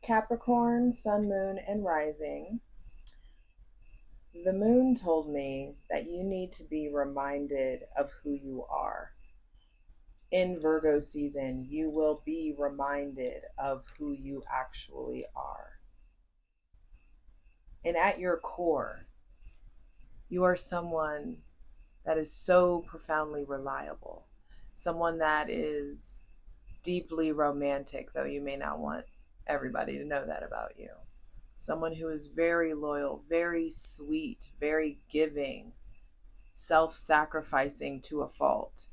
Capricorn, Sun, Moon, and Rising. The moon told me that you need to be reminded of who you are. In Virgo season, you will be reminded of who you actually are. And at your core, you are someone that is so profoundly reliable, someone that is deeply romantic, though you may not want everybody to know that about you. Someone who is very loyal, very sweet, very giving, self sacrificing to a fault.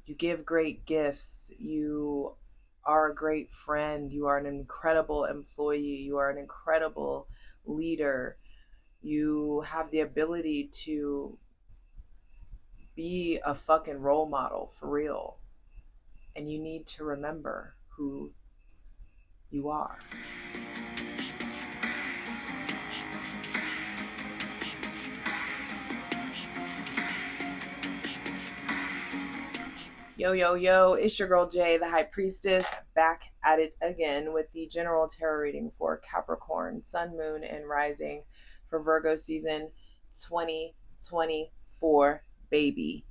You give great gifts. You are a great friend. You are an incredible employee. You are an incredible leader. You have the ability to be a fucking role model for real. And you need to remember who you are. Yo, yo, yo, it's your girl Jay, the High Priestess, back at it again with the general tarot reading for Capricorn, Sun, Moon, and Rising for Virgo season 2024, baby.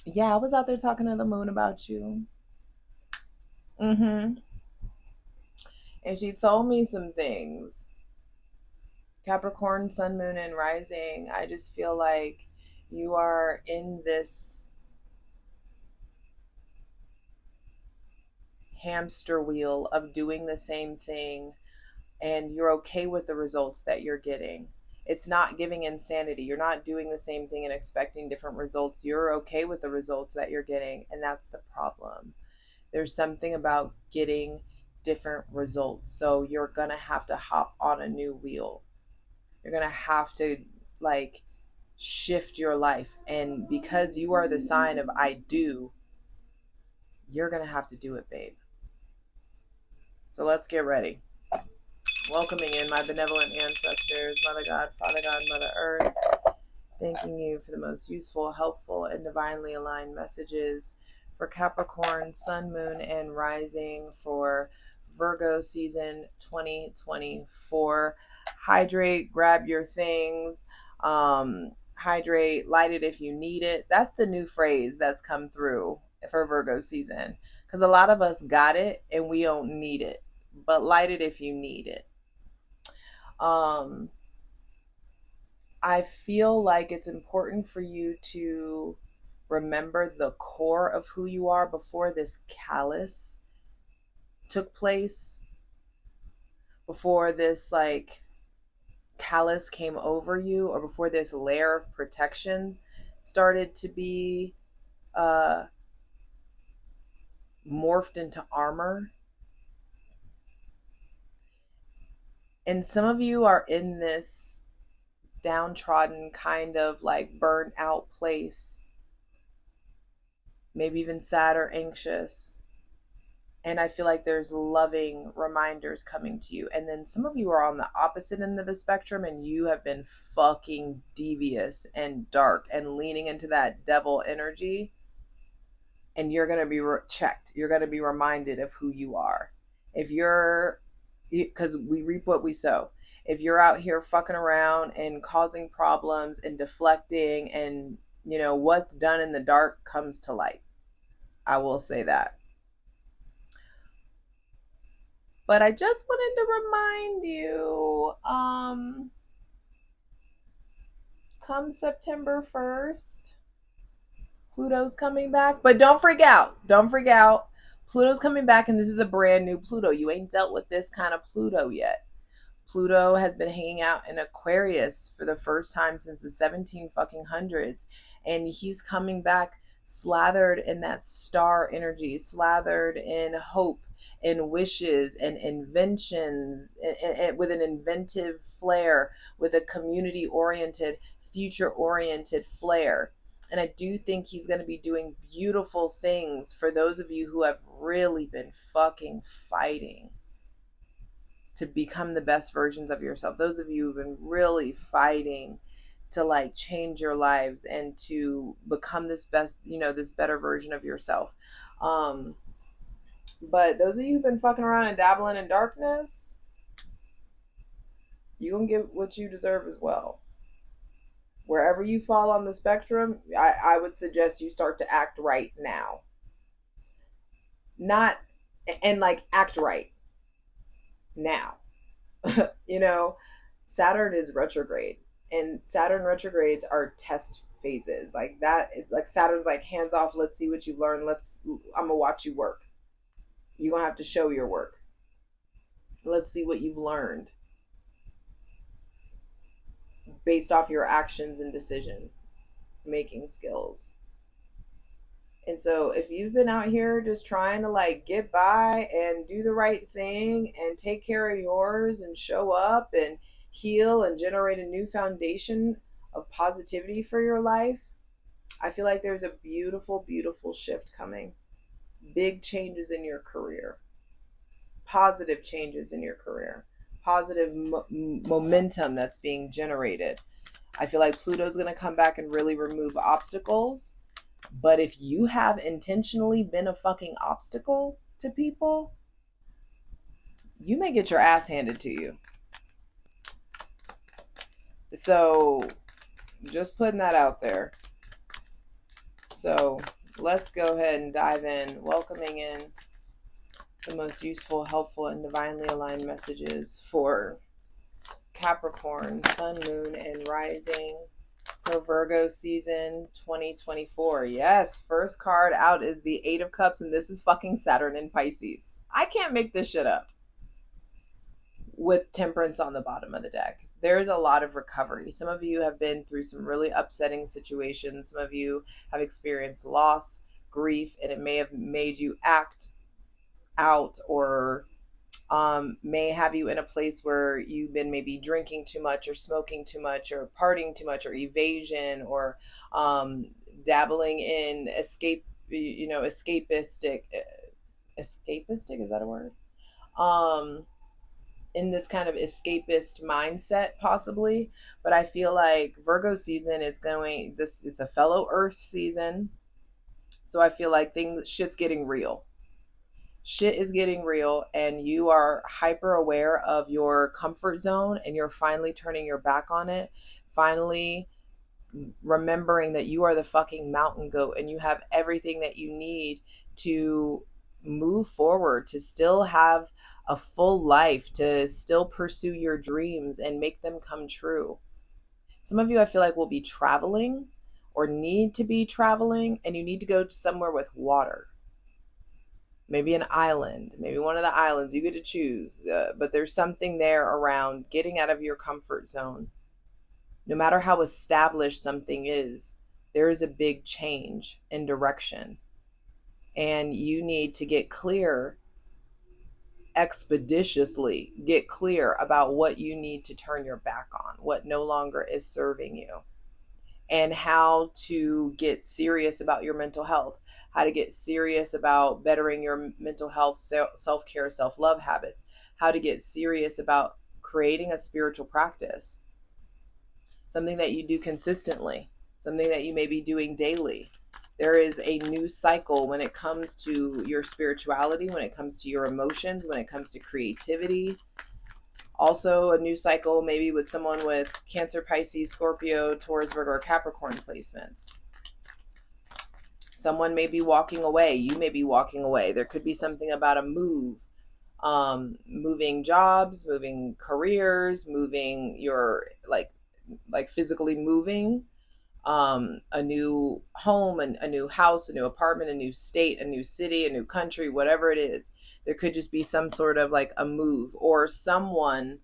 Yeah, I was out there talking to the moon about you. And she told me some things. Capricorn, Sun, Moon, and Rising, I just feel like you are in this hamster wheel of doing the same thing, and you're okay with the results that you're getting. It's not giving insanity. You're not doing the same thing and expecting different results. You're okay with the results that you're getting, and that's the problem. There's something about getting different results. So you're going to have to hop on a new wheel. You're going to have to like shift your life. And because you are the sign of I do, you're going to have to do it, babe. So let's get ready. Welcoming in my benevolent ancestors, Mother God, Father God, Mother Earth. Thanking you for the most useful, helpful, and divinely aligned messages for Capricorn, Sun, Moon, and Rising for Virgo season 2024. Hydrate, grab your things, hydrate, light it if you need it. That's the new phrase that's come through for Virgo season, because a lot of us got it and we don't need it, but light it if you need it. I feel like it's important for you to remember the core of who you are before this callous took place, before this like callus came over you, or before this layer of protection started to be morphed into armor. And some of you are in this downtrodden, kind of like burnt out place, maybe even sad or anxious. And I feel like there's loving reminders coming to you. And then some of you are on the opposite end of the spectrum, and you have been fucking devious and dark and leaning into that devil energy. And you're going to be checked. You're going to be reminded of who you are. If you're, because we reap what we sow. If you're out here fucking around and causing problems and deflecting, and you know what's done in the dark comes to light. I will say that. But I just wanted to remind you, come September 1st, Pluto's coming back. But don't freak out. Don't freak out. Pluto's coming back, and this is a brand new Pluto. You ain't dealt with this kind of Pluto yet. Pluto has been hanging out in Aquarius for the first time since the 17 fucking hundreds, and he's coming back slathered in that star energy, slathered in hope and wishes and inventions, and with an inventive flair, with a community oriented, future oriented flair. And I do think he's going to be doing beautiful things for those of you who have really been fucking fighting to become the best versions of yourself. Those of you who've been really fighting to like change your lives and to become this best, this better version of yourself. But those of you who've been fucking around and dabbling in darkness, you gonna get what you deserve as well. Wherever you fall on the spectrum, I would suggest you start to act right now. Not, and like act right now. Saturn is retrograde, and Saturn retrogrades are test phases. Like that, it's like Saturn's like, hands off, let's see what you've learned. I'm gonna watch you work. You're gonna have to show your work. Let's see what you've learned based off your actions and decision making skills. And so if you've been out here just trying to like get by and do the right thing and take care of yours and show up and heal and generate a new foundation of positivity for your life, I feel like there's a beautiful, beautiful shift coming. Big changes in your career, positive changes in your career, positive momentum that's being generated. I feel like Pluto's going to come back and really remove obstacles. But if you have intentionally been a fucking obstacle to people, you may get your ass handed to you. So just putting that out there. So let's go ahead and dive in, welcoming in the most useful, helpful, and divinely aligned messages for Capricorn, Sun, Moon, and Rising for Virgo season 2024. Yes, first card out is the Eight of Cups, and this is fucking Saturn in Pisces. I can't make this shit up. With Temperance on the bottom of the deck. There's a lot of recovery. Some of you have been through some really upsetting situations. Some of you have experienced loss, grief, and it may have made you act out, or may have you in a place where you've been maybe drinking too much or smoking too much or partying too much or evasion or dabbling in escapistic, is that a word? In this kind of escapist mindset possibly. But I feel like Virgo season is it's a fellow Earth season. So I feel like shit's getting real. Shit is getting real, and you are hyper aware of your comfort zone, and you're finally turning your back on it, finally remembering that you are the fucking mountain goat and you have everything that you need to move forward, to still have a full life, to still pursue your dreams and make them come true. Some of you, I feel like, will be traveling or need to be traveling, and you need to go to somewhere with water. Maybe an island, maybe one of the islands, you get to choose. But there's something there around getting out of your comfort zone. No matter how established something is, there is a big change in direction. And you need to get clear, expeditiously get clear about what you need to turn your back on, what no longer is serving you, and how to get serious about your mental health, how to get serious about bettering your mental health, self-care, self-love habits, how to get serious about creating a spiritual practice, something that you do consistently, something that you may be doing daily. There is a new cycle when it comes to your spirituality, when it comes to your emotions, when it comes to creativity. Also a new cycle maybe with someone with Cancer, Pisces, Scorpio, Taurus, Virgo, or Capricorn placements. Someone may be walking away. You may be walking away. There could be something about a move, moving jobs, moving careers, moving your, like physically moving, a new home, a new house, a new apartment, a new state, a new city, a new country, whatever it is. There could just be some sort of like a move, or someone,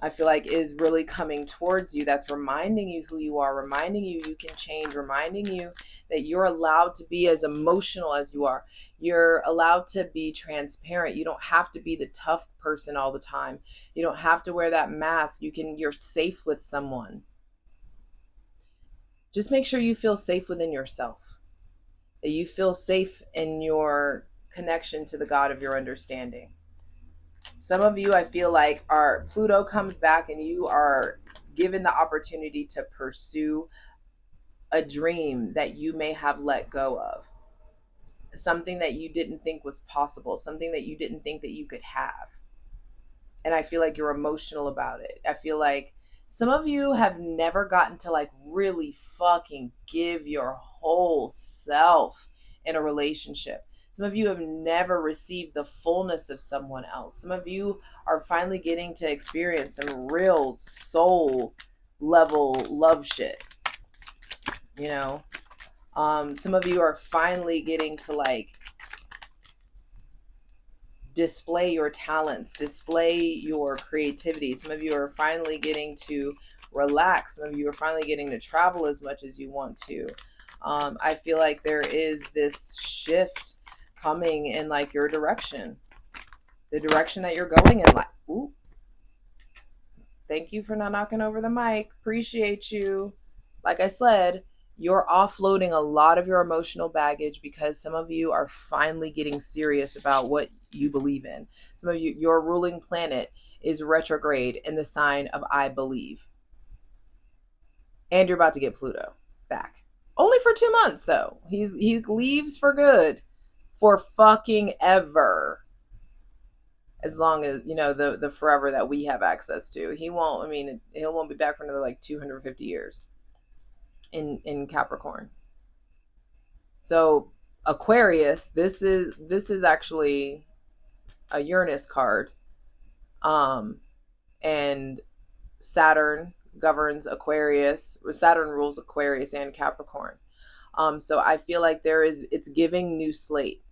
I feel like, is really coming towards you that's reminding you who you are, reminding you you can change, reminding you that you're allowed to be as emotional as you are. You're allowed to be transparent. You don't have to be the tough person all the time. You don't have to wear that mask. You're safe with someone. Just make sure you feel safe within yourself, that you feel safe in your connection to the God of your understanding. Some of you, I feel like, Pluto comes back and you are given the opportunity to pursue a dream that you may have let go of, something that you didn't think was possible, something that you didn't think that you could have. And I feel like you're emotional about it. I feel like some of you have never gotten to like really fucking give your whole self in a relationship. Some of you have never received the fullness of someone else. Some of you are finally getting to experience some real soul level love shit. You know, some of you are finally getting to like display your talents, display your creativity. Some of you are finally getting to relax. Some of you are finally getting to travel as much as you want to. I feel like there is this shift coming in like your direction, the direction that you're going in. Like, ooh, thank you for not knocking over the mic. Appreciate you. Like I said, you're offloading a lot of your emotional baggage because some of you are finally getting serious about what you believe in. Some of you, your ruling planet is retrograde in the sign of I believe. And you're about to get Pluto back. Only for 2 months though. He leaves for good for fucking ever. As long as, you know, the forever that we have access to. He won't, I mean, he won't be back for another like 250 years in Capricorn. So Aquarius, this is actually a Uranus card. And Saturn governs Aquarius. Saturn rules Aquarius and Capricorn. So I feel like it's giving new slate.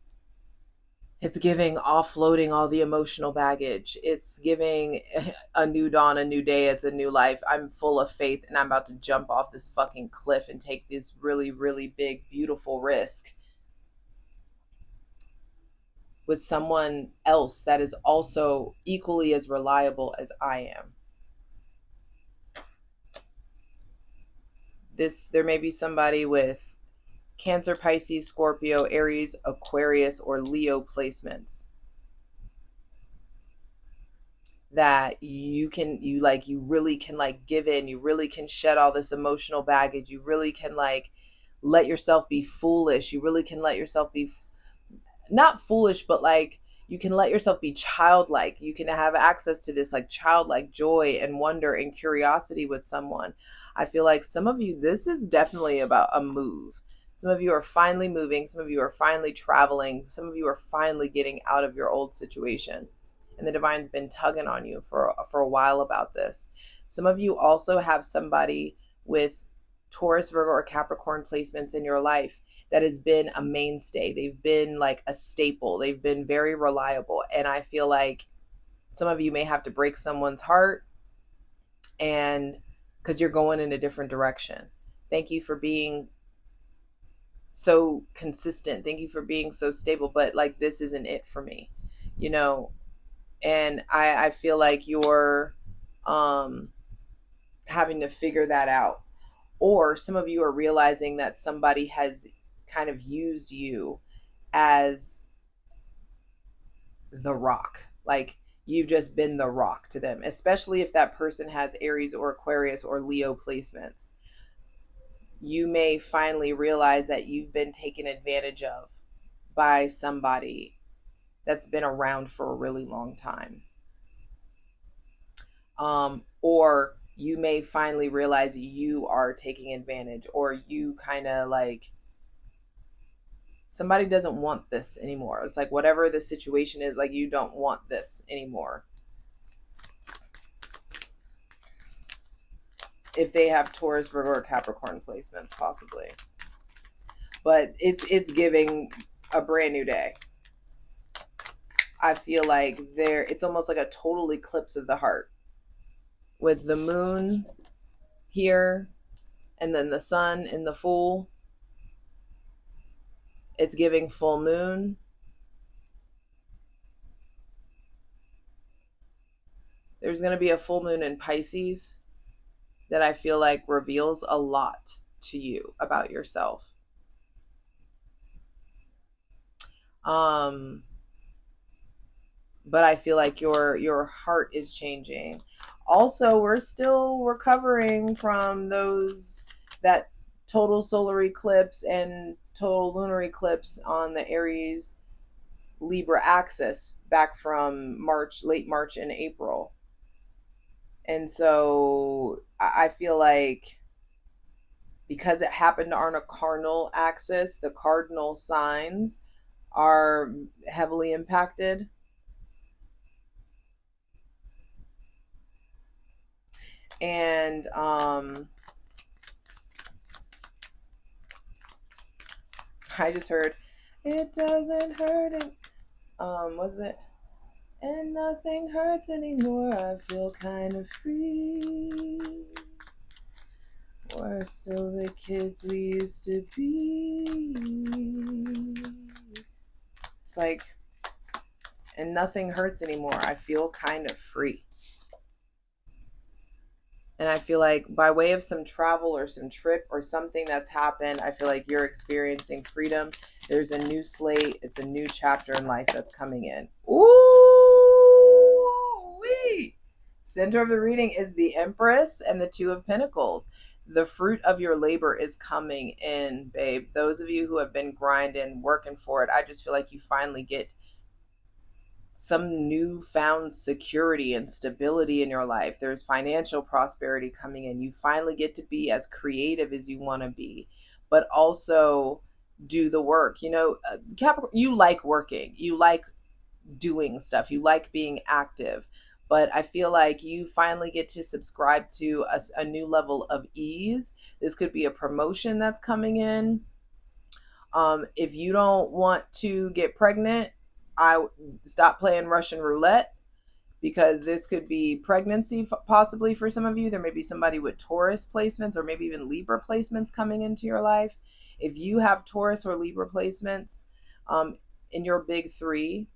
It's giving offloading all the emotional baggage. It's giving a new dawn, a new day. It's a new life. I'm full of faith and I'm about to jump off this fucking cliff and take this really, really big, beautiful risk with someone else that is also equally as reliable as I am. There may be somebody with Cancer, Pisces, Scorpio, Aries, Aquarius, or Leo placements that you really can like give in. You really can shed all this emotional baggage. You really can like let yourself be foolish. You really can let yourself be not foolish, but like you can let yourself be childlike. You can have access to this like childlike joy and wonder and curiosity with someone. I feel like some of you, this is definitely about a move. Some of you are finally moving. Some of you are finally traveling. Some of you are finally getting out of your old situation. And the divine's been tugging on you for a while about this. Some of you also have somebody with Taurus, Virgo, or Capricorn placements in your life that has been a mainstay. They've been like a staple. They've been very reliable. And I feel like some of you may have to break someone's heart, and because you're going in a different direction. Thank you for being so consistent. Thank you for being so stable. But like, this isn't it for me, you know? And I feel like you're having to figure that out. Or some of you are realizing that somebody has kind of used you as the rock. Like you've just been the rock to them, especially if that person has Aries or Aquarius or Leo placements. You may finally realize that you've been taken advantage of by somebody that's been around for a really long time. Or you may finally realize you are taking advantage, or you kind of like, somebody doesn't want this anymore. It's like whatever the situation is, like you don't want this anymore. If they have Taurus, Virgo, or Capricorn placements, possibly. But it's giving a brand new day. I feel like it's almost like a total eclipse of the heart, with the moon here and then the sun in the Fool. It's giving full moon. There's going to be a full moon in Pisces that I feel like reveals a lot to you about yourself. but I feel like your heart is changing. Also, we're still recovering from that total solar eclipse and total lunar eclipse on the Aries Libra axis back from late March and April. And so I feel like because it happened on a cardinal axis, the cardinal signs are heavily impacted. And I just heard it doesn't hurt it. Was it? And nothing hurts anymore. I feel kind of free. We're still the kids we used to be. It's like, and nothing hurts anymore. I feel kind of free. And I feel like by way of some travel or some trip or something that's happened, I feel like you're experiencing freedom. There's a new slate. It's a new chapter in life that's coming in. Ooh wee! Center of the reading is the Empress and the Two of Pentacles. The fruit of your labor is coming in, babe. Those of you who have been grinding, working for it, I just feel like you finally get some newfound security and stability in your life. There's financial prosperity coming in. You finally get to be as creative as you want to be, but also do the work. You know, Capricorn, you like working, you like doing stuff, you like being active. But I feel like you finally get to subscribe to a new level of ease. This could be a promotion that's coming in. If you don't want to get pregnant, I stop playing Russian roulette, because this could be pregnancy possibly for some of you. There may be somebody with Taurus placements or maybe even Libra placements coming into your life. If you have Taurus or Libra placements in your big three,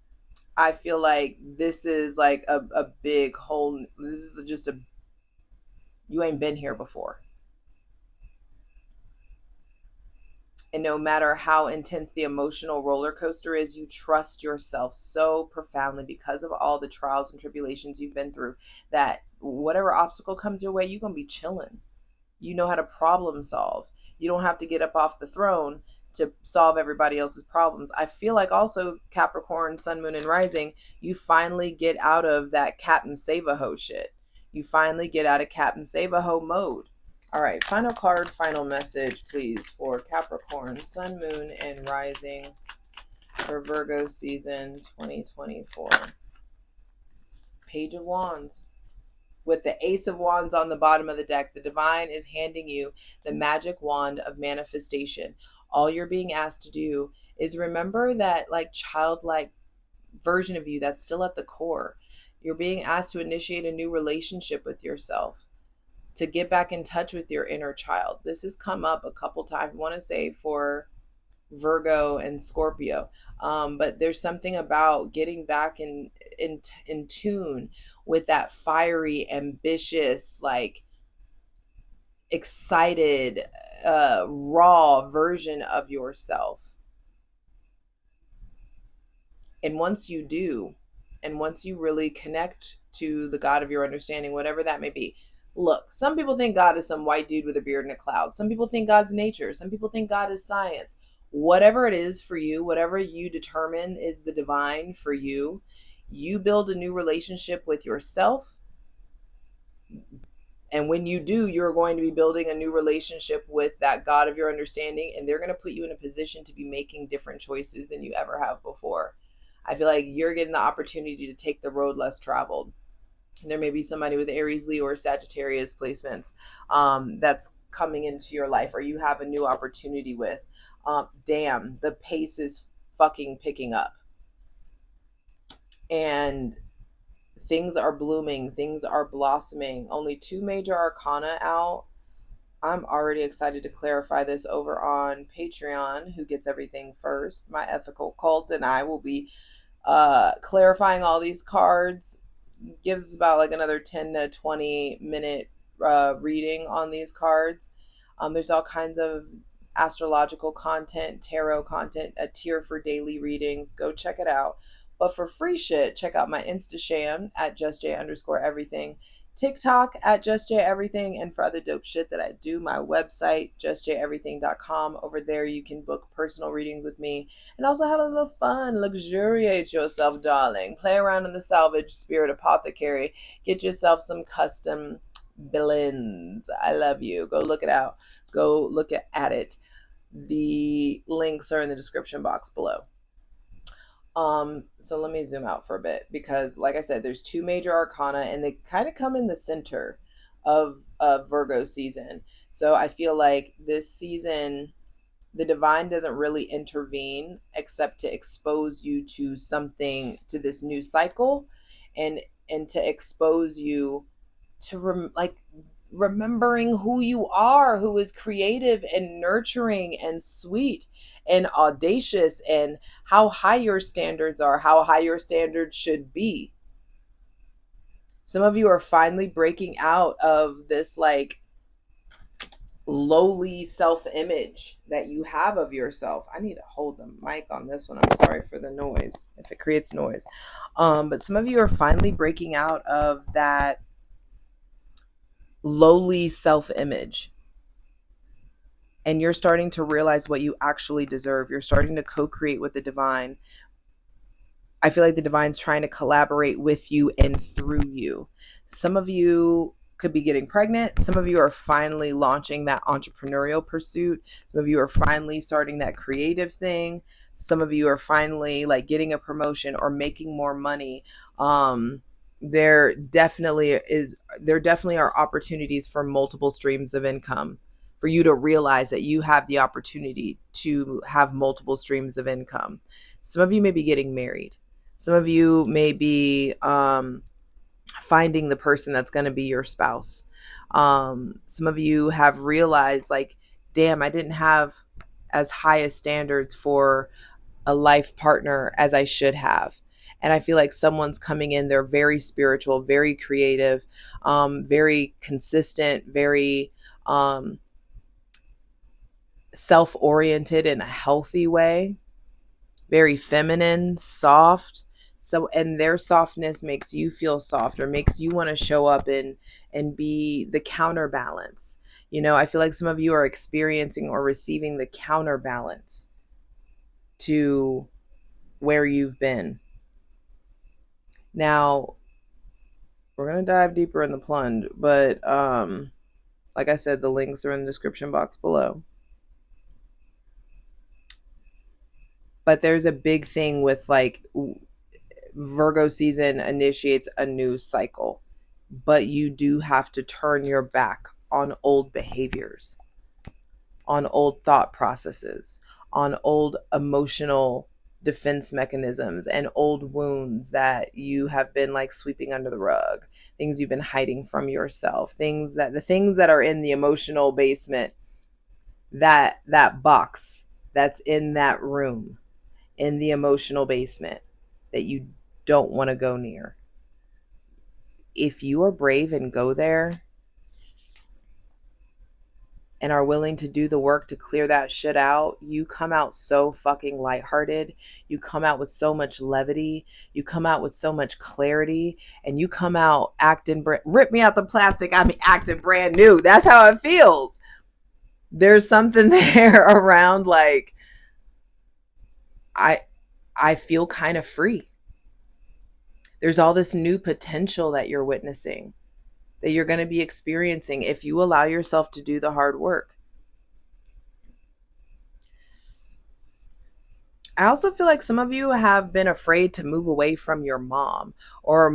I feel like this is like a big whole, this is just you ain't been here before. And no matter how intense the emotional roller coaster is, you trust yourself so profoundly because of all the trials and tribulations you've been through, that whatever obstacle comes your way, you're going to be chilling. You know how to problem solve. You don't have to get up off the throne to solve everybody else's problems. I feel like also Capricorn, Sun, Moon, and Rising, you finally get out of that Captain Save-A-Ho shit. You finally get out of Captain Save-A-Ho mode. All right, final card, final message, please, for Capricorn, Sun, Moon, and Rising for Virgo season 2024. Page of Wands. With the Ace of Wands on the bottom of the deck, the Divine is handing you the magic wand of manifestation. All you're being asked to do is remember that like childlike version of you that's still at the core. You're being asked to initiate a new relationship with yourself, to get back in touch with your inner child. This has come up a couple times, I want to say, for Virgo and Scorpio. But there's something about getting back in tune with that fiery, ambitious, like excited, raw version of yourself. And once you do, and once you really connect to the God of your understanding, whatever that may be. Look, some people think God is some white dude with a beard and a cloud. Some people think God's nature. Some people think God is science. Whatever it is for you, whatever you determine is the divine for you, you build a new relationship with yourself. And when you do, you're going to be building a new relationship with that God of your understanding, and they're going to put you in a position to be making different choices than you ever have before. I feel like you're getting the opportunity to take the road less traveled. There may be somebody with Aries, Leo, or Sagittarius placements that's coming into your life, or you have a new opportunity with. Damn, the pace is fucking picking up. And things are blooming, things are blossoming. Only 2 major arcana out. I'm already excited to clarify this over on Patreon, who gets everything first. My ethical cult and I will be clarifying all these cards. Gives us about like another 10 to 20 minute reading on these cards. There's all kinds of astrological content, tarot content, a tier for daily readings. Go check it out. But for free shit, check out my Instasham at JustJ_everything, TikTok at JustJEverything, and for other dope shit that I do, my website, JustJEverything.com. Over there, you can book personal readings with me and also have a little fun. Luxuriate yourself, darling. Play around in the salvage spirit apothecary. Get yourself some custom blends. I love you. Go look it out. Go look at it. The links are in the description box below. So let me zoom out for a bit because, like I said, there's two major arcana and they kind of come in the center of Virgo season. So I feel like this season, the divine doesn't really intervene except to expose you to something, to this new cycle, and to expose you to remembering who you are, who is creative and nurturing and sweet and audacious, and how high your standards are, how high your standards should be. Some of you are finally breaking out of this like lowly self-image that you have of yourself. I need to hold the mic on this one. I'm sorry for the noise if it creates noise. But some of you are finally breaking out of that lowly self-image, and you're starting to realize what you actually deserve. You're starting to co-create with the divine. I feel like the divine's trying to collaborate with you and through you. Some of you could be getting pregnant. Some of you are finally launching that entrepreneurial pursuit. Some of you are finally starting that creative thing. Some of you are finally like getting a promotion or making more money. There definitely are opportunities for multiple streams of income, for you to realize that you have the opportunity to have multiple streams of income. Some of you may be getting married. Some of you may be finding the person that's going to be your spouse. Some of you have realized like, damn, I didn't have as high a standards for a life partner as I should have. And I feel like someone's coming in, they're very spiritual, very creative, very consistent, very self-oriented in a healthy way, very feminine, soft. So, and their softness makes you feel soft, or makes you want to show up and be the counterbalance. You know, I feel like some of you are experiencing or receiving the counterbalance to where you've been. Now, we're going to dive deeper in the plunge, but like I said, the links are in the description box below. But there's a big thing with like Virgo season initiates a new cycle, but you do have to turn your back on old behaviors, on old thought processes, on old emotional defense mechanisms and old wounds that you have been like sweeping under the rug, things you've been hiding from yourself, the things that are in the emotional basement, that box that's in that room, in the emotional basement, that you don't want to go near. If you are brave and go there and are willing to do the work to clear that shit out, you come out so fucking lighthearted. You come out with so much levity. You come out with so much clarity, and you come out acting, rip me out the plastic, I'm acting brand new. That's how it feels. There's something there around like, I feel kind of free. There's all this new potential that you're witnessing, that you're going to be experiencing if you allow yourself to do the hard work. I also feel like some of you have been afraid to move away from your mom, or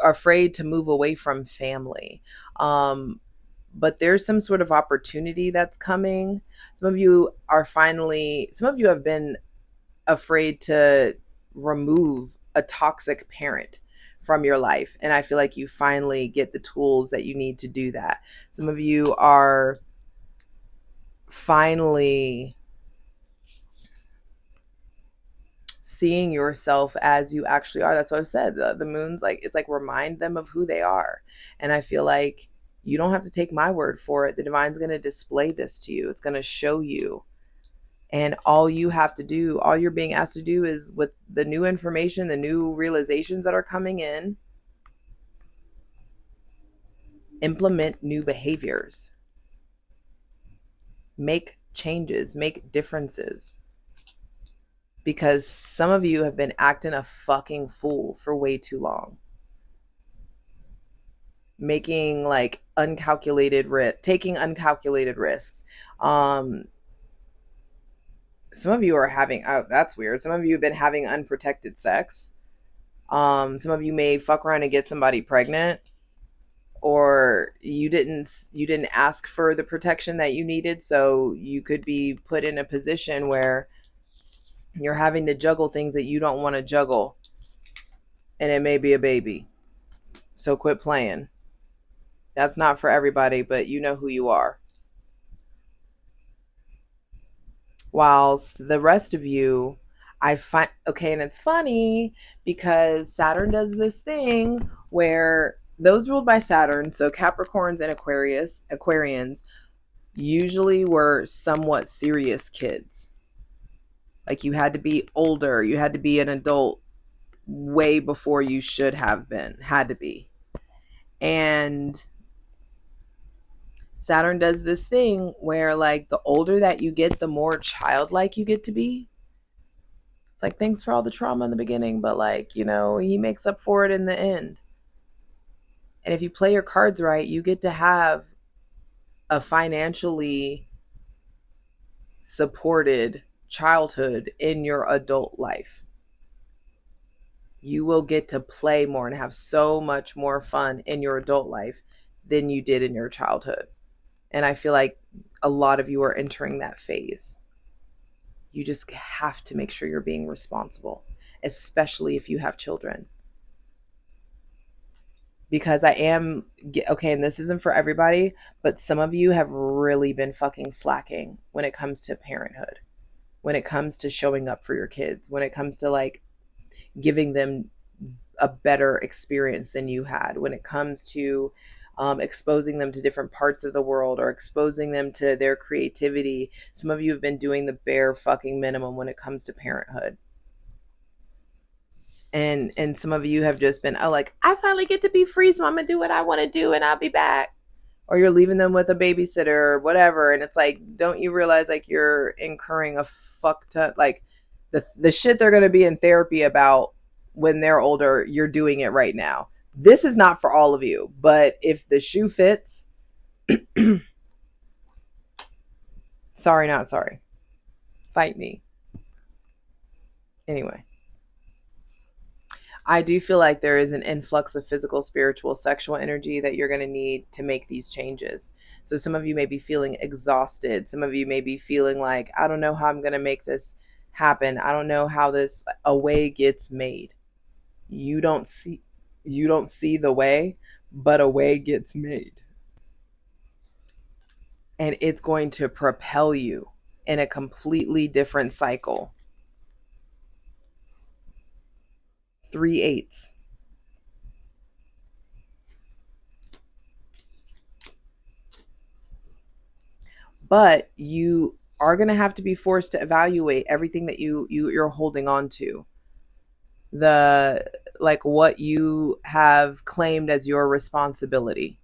afraid to move away from family. But there's some sort of opportunity that's coming. Some of you have been afraid to remove a toxic parent from your life, and I feel like you finally get the tools that you need to do that. Some of you are finally seeing yourself as you actually are. That's what I've said. The moon's like, it's like, remind them of who they are. And I feel like you don't have to take my word for it. The divine's going to display this to you. It's going to show you And all you have to do, all you're being asked to do is with the new information, the new realizations that are coming in, implement new behaviors, make changes, make differences. Because some of you have been acting a fucking fool for way too long. Making like taking uncalculated risks. Some of you are having, oh, that's weird. Some of you have been having unprotected sex. Some of you may fuck around and get somebody pregnant, or you didn't ask for the protection that you needed, so you could be put in a position where you're having to juggle things that you don't want to juggle, and it may be a baby. So quit playing. That's not for everybody, but you know who you are. Whilst the rest of you, I find, okay, and it's funny because Saturn does this thing where those ruled by Saturn, so Capricorns and Aquarians, usually were somewhat serious kids. Like you had to be older, you had to be an adult way before you should have been, had to be. And Saturn does this thing where like the older that you get, the more childlike you get to be. It's like, thanks for all the trauma in the beginning, but like, you know, he makes up for it in the end. And if you play your cards right, you get to have a financially supported childhood in your adult life. You will get to play more and have so much more fun in your adult life than you did in your childhood. And I feel like a lot of you are entering that phase. You just have to make sure you're being responsible, especially if you have children. Because I am, okay, and this isn't for everybody, but some of you have really been fucking slacking when it comes to parenthood, when it comes to showing up for your kids, when it comes to like giving them a better experience than you had, when it comes to exposing them to different parts of the world or exposing them to their creativity. Some of you have been doing the bare fucking minimum when it comes to parenthood. And some of you have just been, oh, like, I finally get to be free, so I'm gonna do what I want to do and I'll be back. Or you're leaving them with a babysitter or whatever, and it's like, don't you realize like you're incurring a fuck ton, like the shit they're gonna be in therapy about when they're older, you're doing it right now. This is not for all of you, but if the shoe fits, sorry, not sorry. Fight me. Anyway, I do feel like there is an influx of physical, spiritual, sexual energy that you're going to need to make these changes. So some of you may be feeling exhausted. Some of you may be feeling like, I don't know how I'm going to make this happen. I don't know how this a way gets made. You don't see the way, but a way gets made. And it's going to propel you in a completely different cycle. 3 8s. But you are going to have to be forced to evaluate everything that you're holding on to. The like what you have claimed as your responsibility.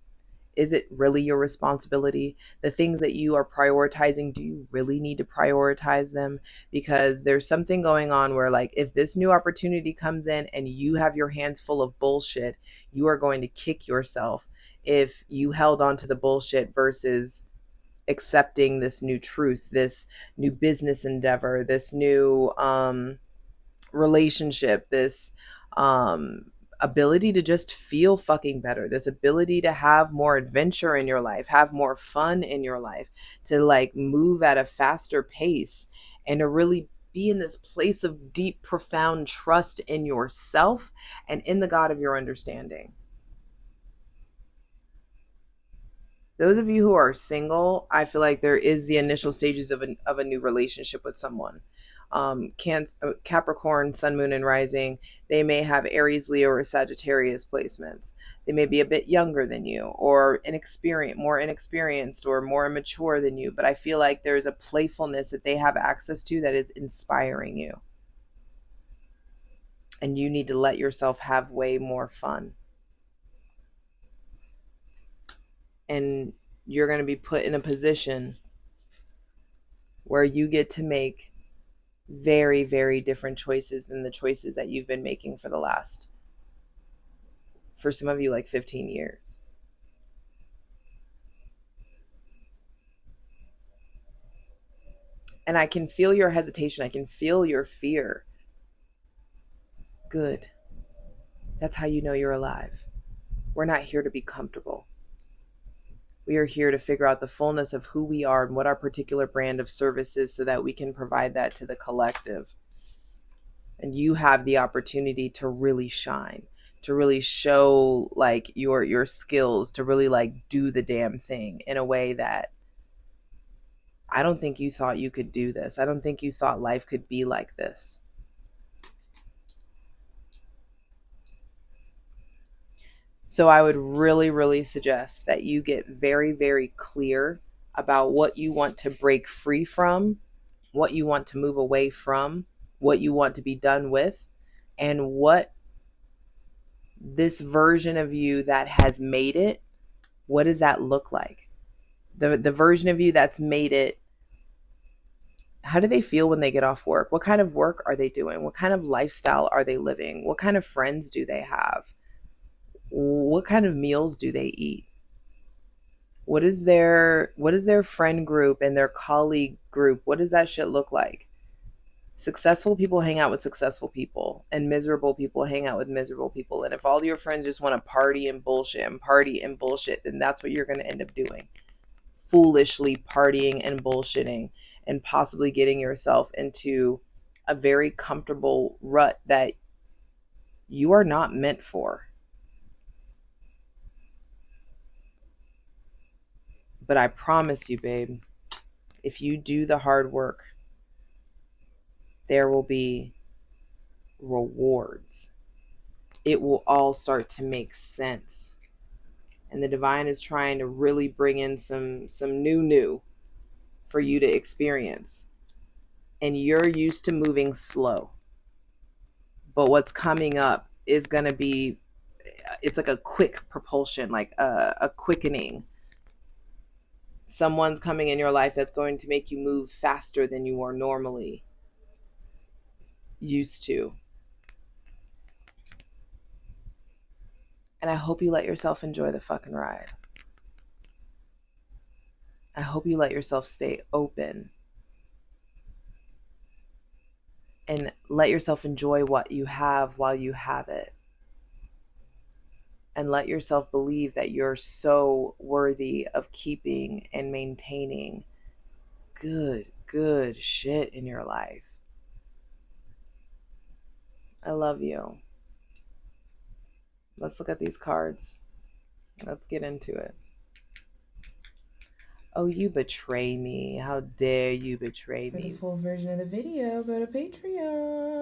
Is it really your responsibility? The things that you are prioritizing, do you really need to prioritize them? Because there's something going on where like if this new opportunity comes in and you have your hands full of bullshit, you are going to kick yourself if you held on to the bullshit versus accepting this new truth, this new business endeavor, this new relationship, this ability to just feel fucking better, this ability to have more adventure in your life, have more fun in your life, to like move at a faster pace, and to really be in this place of deep, profound trust in yourself and in the God of your understanding. Those of you who are single, I feel like there is the initial stages of a new relationship with someone. Capricorn, Sun, Moon, and Rising, they may have Aries, Leo, or Sagittarius placements. They may be a bit younger than you, or more inexperienced, or more immature than you. But I feel like there's a playfulness that they have access to that is inspiring you. And you need to let yourself have way more fun. And you're going to be put in a position where you get to make very, very different choices than the choices that you've been making for the last, for some of you, like 15 years. And I can feel your hesitation. I can feel your fear. Good. That's how you know you're alive. We're not here to be comfortable. We are here to figure out the fullness of who we are and what our particular brand of service is so that we can provide that to the collective. And you have the opportunity to really shine, to really show like your skills, to really like do the damn thing in a way that I don't think you thought you could do this. I don't think you thought life could be like this. So I would really, really suggest that you get very, very clear about what you want to break free from, what you want to move away from, what you want to be done with, and what this version of you that has made it, what does that look like? The version of you that's made it, how do they feel when they get off work? What kind of work are they doing? What kind of lifestyle are they living? What kind of friends do they have? What kind of meals do they eat? What is their friend group and their colleague group? What does that shit look like? Successful people hang out with successful people, and miserable people hang out with miserable people. And if all your friends just want to party and bullshit, then that's what you're going to end up doing. Foolishly partying and bullshitting, and possibly getting yourself into a very comfortable rut that you are not meant for. But I promise you, babe, if you do the hard work, there will be rewards. It will all start to make sense. And the divine is trying to really bring in some new for you to experience. And you're used to moving slow. But what's coming up is going to be, it's like a quick propulsion, like a quickening. Someone's coming in your life that's going to make you move faster than you are normally used to. And I hope you let yourself enjoy the fucking ride. I hope you let yourself stay open and let yourself enjoy what you have while you have it. And let yourself believe that you're so worthy of keeping and maintaining good shit in your life. I love you. Let's look at these cards. Let's get into it. Oh, you betray me. How dare you betray me? For the full version of the video, go to Patreon.